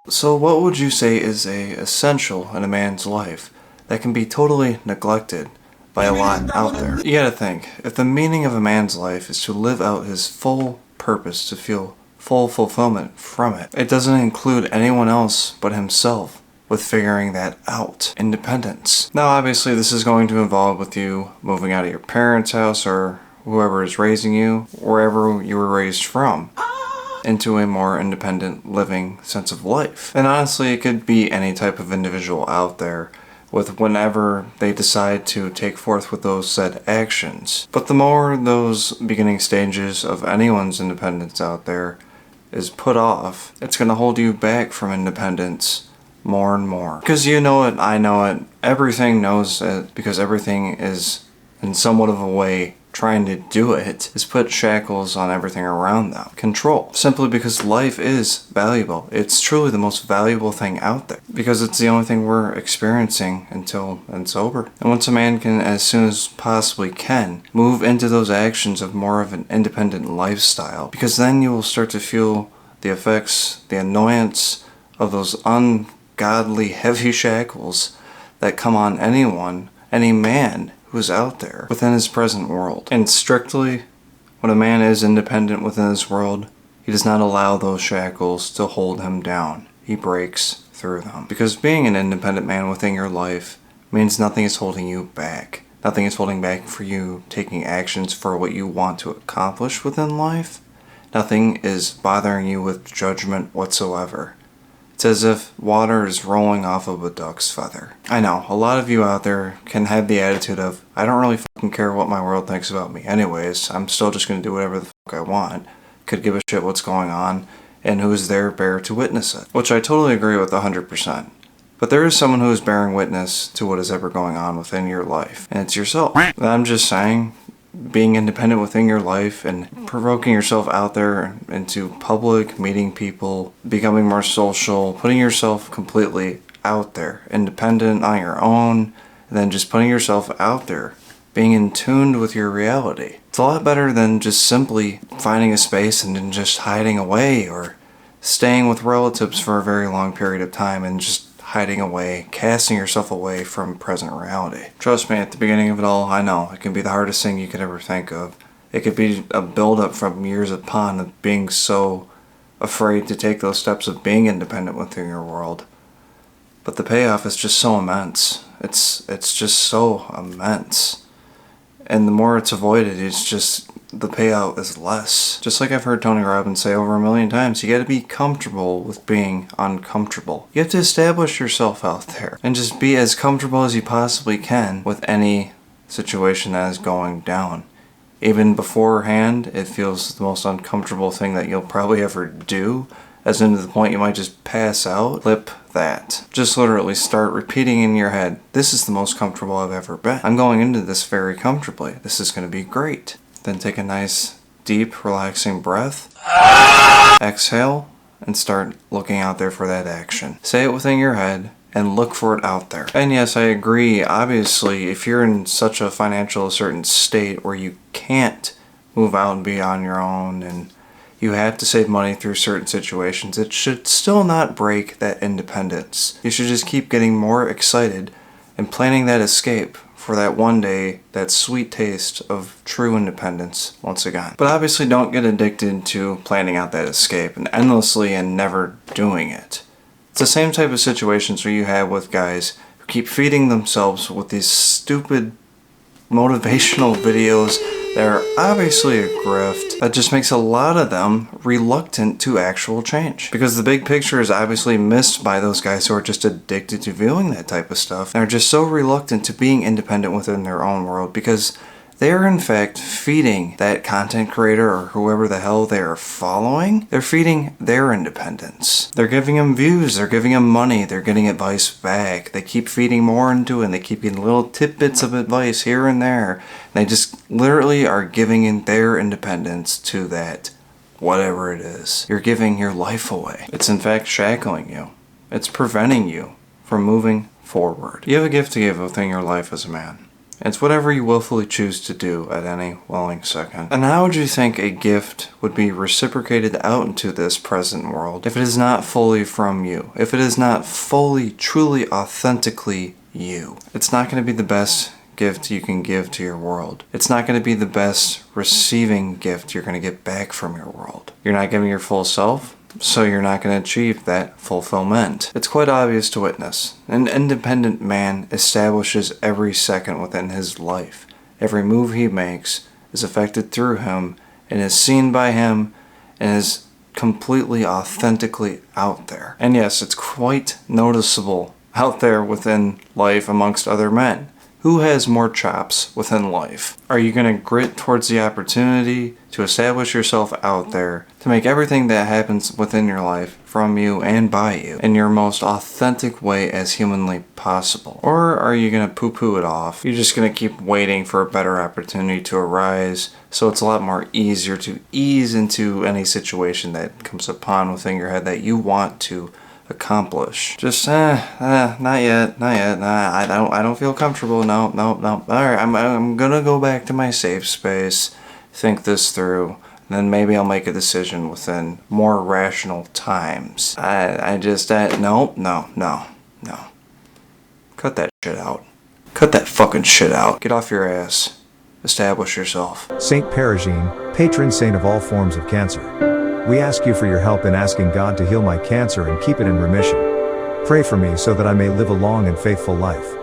So what would you say is a essential in a man's life that can be totally neglected by a lot out there? You gotta think, if the meaning of a man's life is to live out his full purpose, to feel full fulfillment from it, it doesn't include anyone else but himself with figuring that out. Independence. Now obviously this is going to involve with you moving out of your parents' house or whoever is raising you, wherever you were raised from, into a more independent living sense of life. And honestly, it could be any type of individual out there with whenever they decide to take forth with those said actions. But the more those beginning stages of anyone's independence out there is put off, it's going to hold you back from independence more and more. Because you know it, I know it, everything knows it, because everything is in somewhat of a way trying to do it, is put shackles on everything around them. Control. Simply because life is valuable. It's truly the most valuable thing out there. Because it's the only thing we're experiencing until it's over. And once a man can, as soon as possibly can, move into those actions of more of an independent lifestyle, because then you will start to feel the effects, the annoyance of those ungodly heavy shackles that come on anyone, any man, who's out there within his present world. And strictly, when a man is independent within his world, he does not allow those shackles to hold him down. He breaks through them. Because being an independent man within your life means nothing is holding you back. Nothing is holding back for you taking actions for what you want to accomplish within life. Nothing is bothering you with judgment whatsoever. It's as if water is rolling off of a duck's feather. I know, a lot of you out there can have the attitude of, I don't really fucking care what my world thinks about me anyways, I'm still just gonna do whatever the fuck I want. Could give a shit what's going on, and who's there bear to witness it. Which I totally agree with 100%. But there is someone who is bearing witness to what is ever going on within your life, and it's yourself. And I'm just saying, being independent within your life and provoking yourself out there into public, meeting people, becoming more social, putting yourself completely out there, independent on your own, and then just putting yourself out there, being in tune with your reality. It's a lot better than just simply finding a space and then just hiding away or staying with relatives for a very long period of time and just hiding away, casting yourself away from present reality. Trust me, at the beginning of it all, I know, it can be the hardest thing you could ever think of. It could be a build-up from years upon of being so afraid to take those steps of being independent within your world. But the payoff is just so immense. It's just so immense. And the more it's avoided, it's just, the payout is less. Just like I've heard Tony Robbins say over 1,000,000 times, you gotta be comfortable with being uncomfortable. You have to establish yourself out there and just be as comfortable as you possibly can with any situation that is going down. Even beforehand, it feels the most uncomfortable thing that you'll probably ever do, as in to the point you might just pass out. Flip that. Just literally start repeating in your head, this is the most comfortable I've ever been. I'm going into this very comfortably. This is going to be great. Then take a nice, deep, relaxing breath. Exhale, and start looking out there for that action. Say it within your head, and look for it out there. And yes, I agree, obviously, if you're in such a financial certain state where you can't move out and be on your own, and you have to save money through certain situations, it should still not break that independence. You should just keep getting more excited and planning that escape for that one day, that sweet taste of true independence once again. But obviously don't get addicted to planning out that escape and endlessly and never doing it. It's the same type of situations where you have with guys who keep feeding themselves with these stupid motivational videos that are obviously a grift that just makes a lot of them reluctant to actual change. Because the big picture is obviously missed by those guys who are just addicted to viewing that type of stuff and are just so reluctant to being independent within their own world because they are in fact feeding that content creator or whoever the hell they are following. They're feeding their independence. They're giving them views, they're giving them money, they're getting advice back. They keep feeding more into it and they keep getting little tidbits of advice here and there. They just literally are giving in their independence to that whatever it is. You're giving your life away. It's in fact shackling you. It's preventing you from moving forward. You have a gift to give within your life as a man. It's whatever you willfully choose to do at any willing second. And how would you think a gift would be reciprocated out into this present world if it is not fully from you? If it is not fully, truly, authentically you? It's not going to be the best gift you can give to your world. It's not going to be the best receiving gift you're going to get back from your world. You're not giving your full self, so you're not going to achieve that fulfillment. It's quite obvious to witness. An independent man establishes every second within his life. Every move he makes is affected through him and is seen by him and is completely authentically out there. And yes, it's quite noticeable out there within life amongst other men. Who has more chops within life? Are you going to grit towards the opportunity to establish yourself out there, to make everything that happens within your life, from you and by you, in your most authentic way as humanly possible? Or are you going to poo-poo it off? You're just going to keep waiting for a better opportunity to arise, so it's a lot more easier to ease into any situation that comes upon within your head that you want to accomplish. Just not yet. I don't feel comfortable. No. All right, I'm gonna go back to my safe space, think this through, and then maybe I'll make a decision within more rational times. No. Cut that shit out. Cut that fucking shit out. Get off your ass. Establish yourself. Saint Perigine, patron saint of all forms of cancer. We ask you for your help in asking God to heal my cancer and keep it in remission. Pray for me so that I may live a long and faithful life.